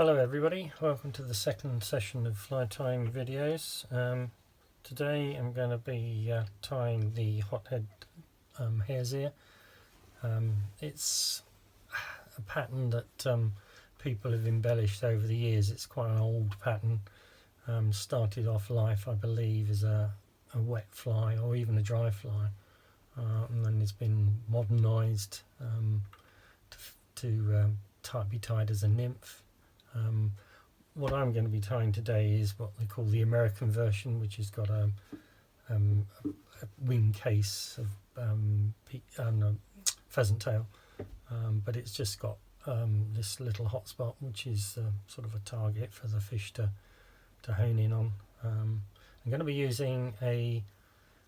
Hello everybody, welcome to the second session of fly tying videos. Today I'm going to be tying the hothead hare's ear. It's a pattern that people have embellished over the years. It's quite an old pattern. Started off life, I believe, as a wet fly or even a dry fly, and then it's been modernised to be tied as a nymph. What I'm going to be tying today is what they call the American version, which has got a wing case of pheasant tail, but it's just got this little hotspot, which is sort of a target for the fish to hone in on. I'm going to be using a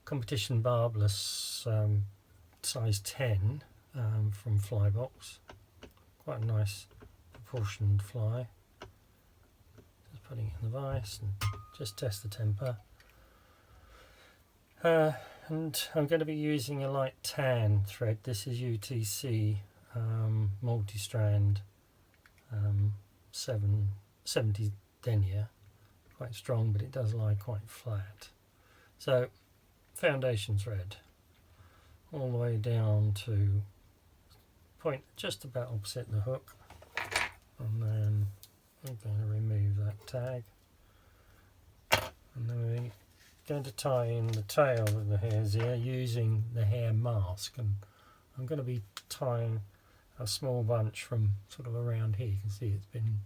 competition barbless size 10 from Flybox. Quite a nice proportioned fly. Just putting it in the vise and just test the temper. And I'm going to be using a light tan thread. This is UTC multi-strand 70 denier. Quite strong, but it does lie quite flat. So foundation thread all the way down to point just about opposite the hook, and then I'm going to remove that tag, and then we're going to tie in the tail of the hare's ear using the hair mask. And I'm going to be tying a small bunch from sort of around here. You can see it's been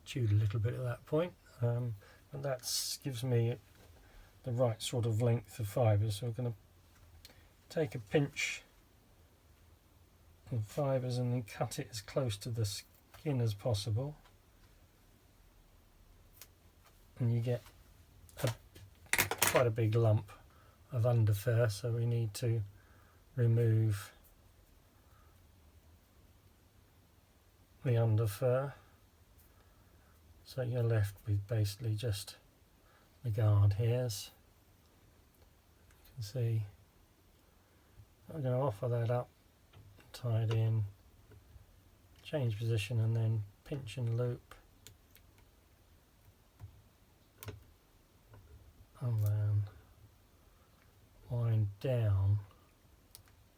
chewed a little bit at that point, and that gives me the right sort of length of fibres. So we're going to take a pinch of fibres and then cut it as close to the skin as possible, and you get quite a big lump of underfur, so we need to remove the underfur, so you're left with basically just the guard hairs. You can see I'm going to offer that up, tie it in, change position, and then pinch and loop, and then wind down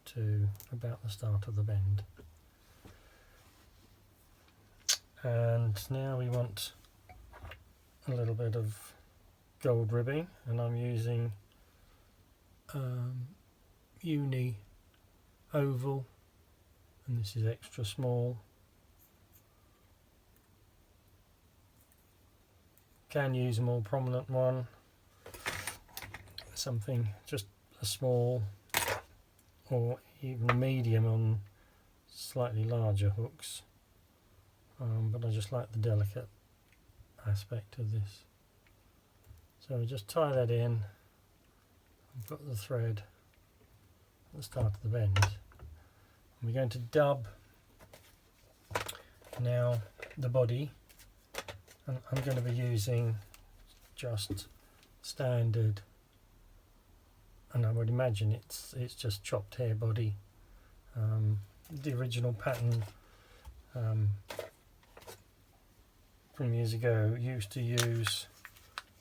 to about the start of the bend. And now we want a little bit of gold ribbing, and I'm using uni oval, and this is extra small. Can use a more prominent one, something just a small or even a medium on slightly larger hooks, but I just like the delicate aspect of this. So we just tie that in and put the thread at the start of the bend. And we're going to dub now the body, and I'm going to be using just standard, and I would imagine it's just chopped hair body. The original pattern from years ago used to use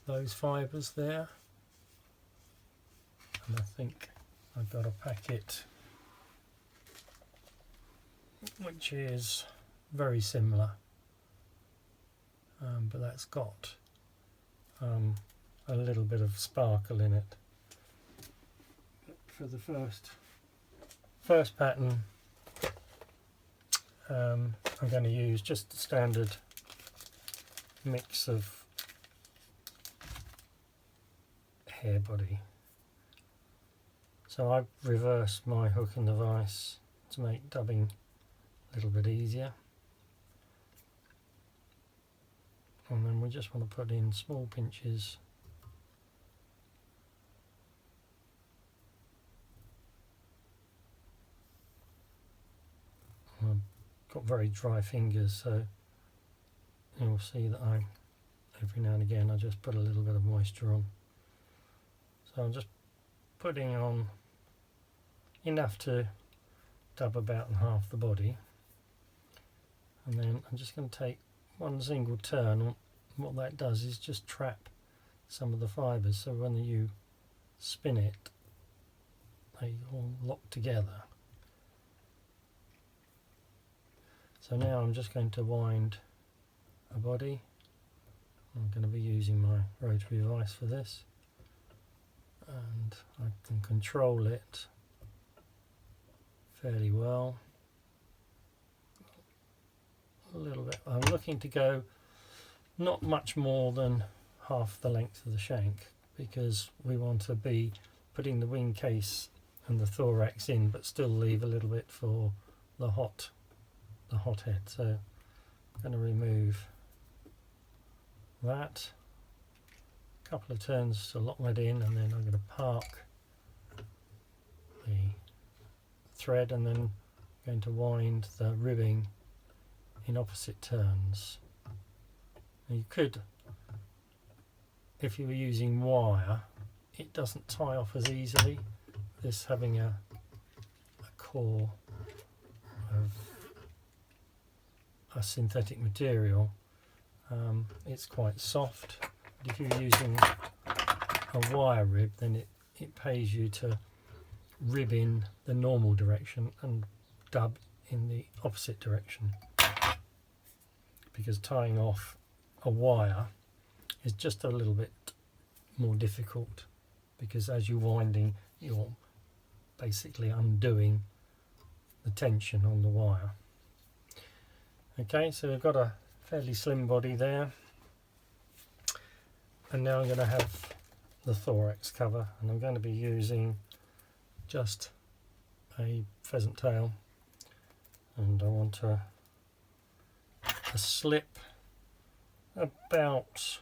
those fibres there, and I think I've got a packet which is very similar, but that's got a little bit of sparkle in it. For the first pattern, I'm going to use just a standard mix of hair body. So I've reversed my hook in the vise to make dubbing a little bit easier, and then we just want to put in small pinches I've got very dry fingers, so you'll see that every now and again I just put a little bit of moisture on. So I'm just putting on enough to dub about half the body, and then I'm just going to take one single turn. And what that does is just trap some of the fibres, so when you spin it they all lock together. So now I'm just going to wind a body. I'm going to be using my rotary vise for this, and I can control it fairly well. A little bit. I'm looking to go not much more than half the length of the shank, because we want to be putting the wing case and the thorax in, but still leave a little bit for the hot head. So I'm going to remove that. A couple of turns to lock that in, and then I'm going to park the thread, and then I'm going to wind the ribbing in opposite turns. Now you could, if you were using wire, it doesn't tie off as easily. This having a core of a synthetic material, it's quite soft. But if you're using a wire rib, then it pays you to rib in the normal direction and dub in the opposite direction, because tying off a wire is just a little bit more difficult, because as you're winding, you're basically undoing the tension on the wire. Okay, so we've got a fairly slim body there, and now I'm going to have the thorax cover, and I'm going to be using just a pheasant tail, and I want a slip about,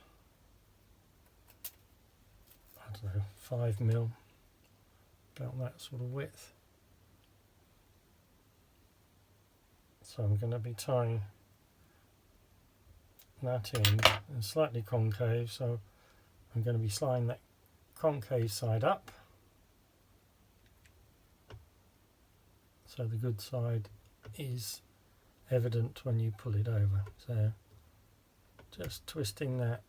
I don't know, 5mm, about that sort of width. So I'm going to be tying that in, and slightly concave, so I'm going to be sliding that concave side up, so the good side is evident when you pull it over. So just twisting that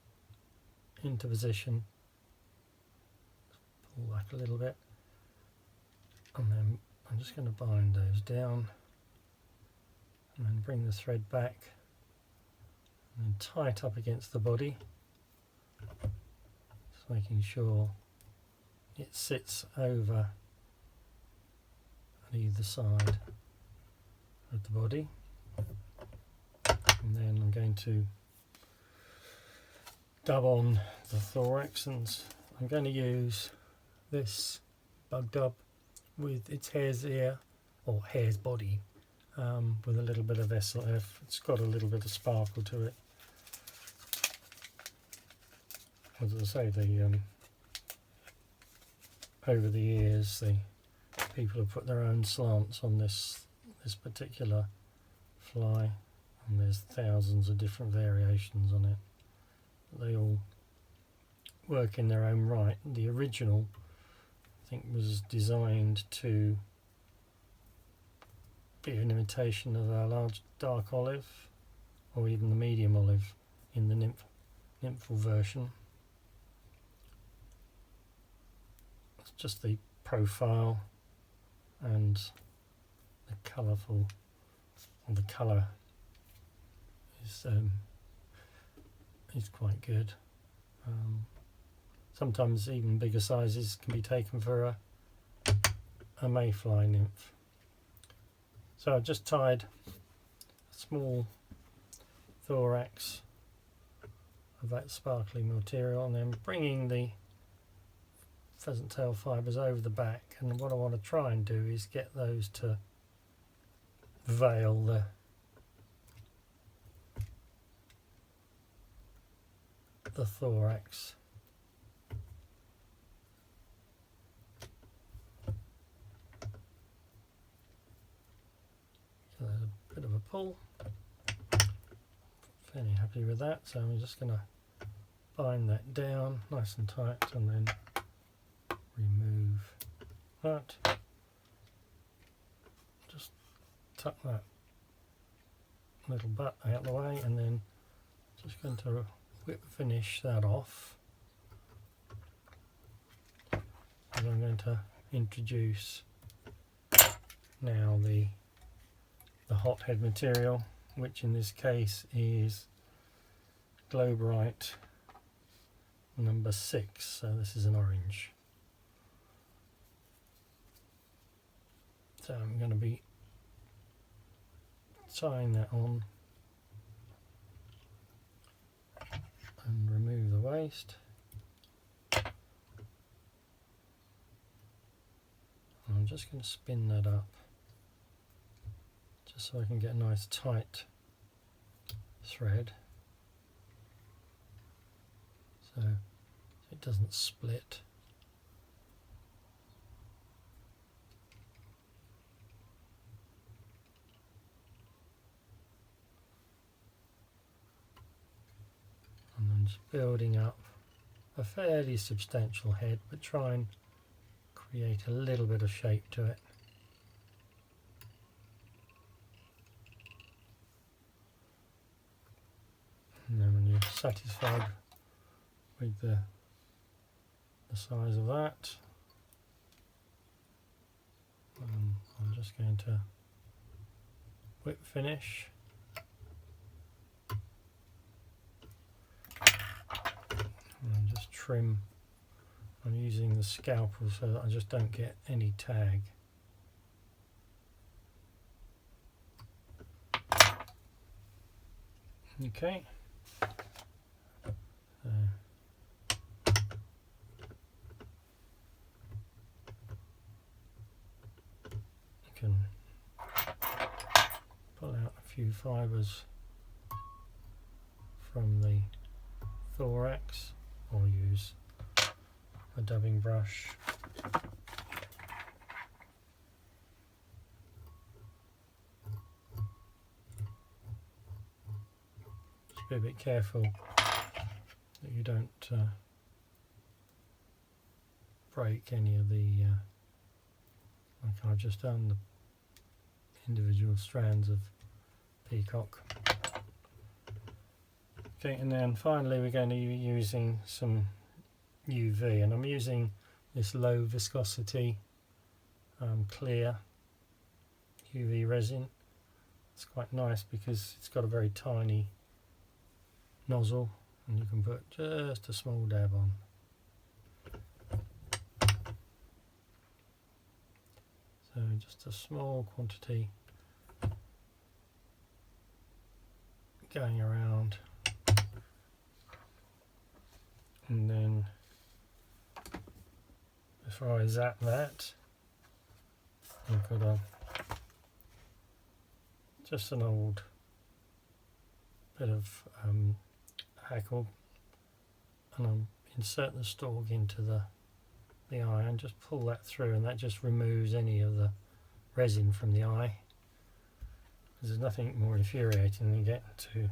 into position, pull back a little bit, and then I'm just going to bind those down, and then bring the thread back, and then tie it up against the body, just making sure it sits over on either side of the body. And then I'm going to dub on the thorax, and I'm going to use this bug dub with its hare's ear, or hare's body, with a little bit of SLF. It's got a little bit of sparkle to it. As I say, the over the years, the people have put their own slants on this particular fly, and there's thousands of different variations on it. They all work in their own right. The original, I think, was designed to be an imitation of our large dark olive, or even the medium olive in the nymphal version. It's just the profile and the colourful, or the colour is quite good. Sometimes even bigger sizes can be taken for a mayfly nymph. So I've just tied a small thorax of that sparkly material, and then bringing the pheasant tail fibres over the back, and what I want to try and do is get those to veil the thorax. So there's a bit of a pull. Fairly happy with that, so I'm just going to bind that down nice and tight, and then remove that. Just tuck that little butt out the way, and then just going to whip finish that off. And I'm going to introduce now the hot head material, which in this case is GRHE number 6, so this is an orange. So I'm going to be tying that on and remove the waste. I'm just going to spin that up just so I can get a nice tight thread, so it doesn't split. And then just building up a fairly substantial head, but try and create a little bit of shape to it. And then when you're satisfied with the size of that, I'm just going to whip finish. And just trim. I'm using the scalpel so that I just don't get any tag. Okay. You can pull out a few fibres from the thorax, or use a dubbing brush. Just be a bit careful that you don't break any of the, like I've just done, the individual strands of peacock. Okay, and then finally we're going to be using some UV, and I'm using this low viscosity clear UV resin. It's quite nice because it's got a very tiny nozzle and you can put just a small dab on. So just a small quantity going around, and then before I zap that, I've got just an old bit of hackle, and I'm inserting the stalk into the eye and just pull that through, and that just removes any of the resin from the eye. There's nothing more infuriating than getting to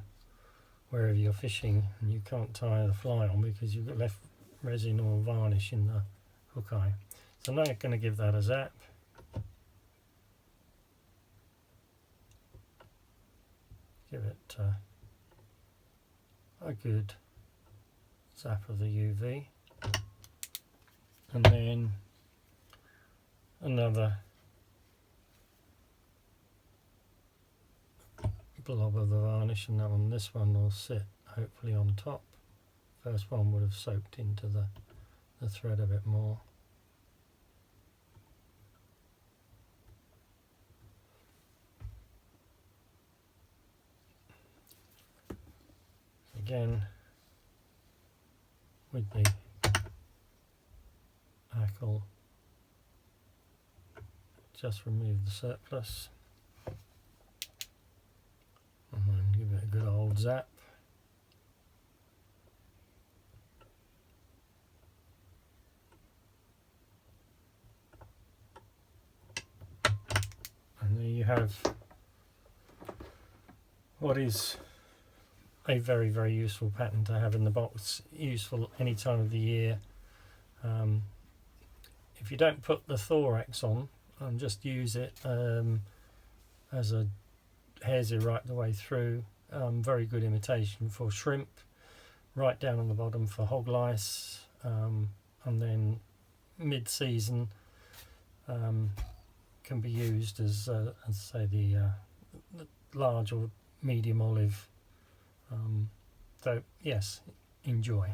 wherever you're fishing and you can't tie the fly on because you've got left resin or varnish in the hook eye. So I'm now going to give that a zap. Give it a good zap of the UV, and then another blob of the varnish, and this one will sit hopefully on top. First one would have soaked into the thread a bit more. Again, with the hackle, just remove the surplus and then give it a good old zap. And there you have what is a very, very useful pattern to have in the box, useful any time of the year. If you don't put the thorax on and just use it as a hazy right the way through. Very good imitation for shrimp, right down on the bottom for hog lice, and then mid-season can be used as say the large or medium olive. So yes, enjoy.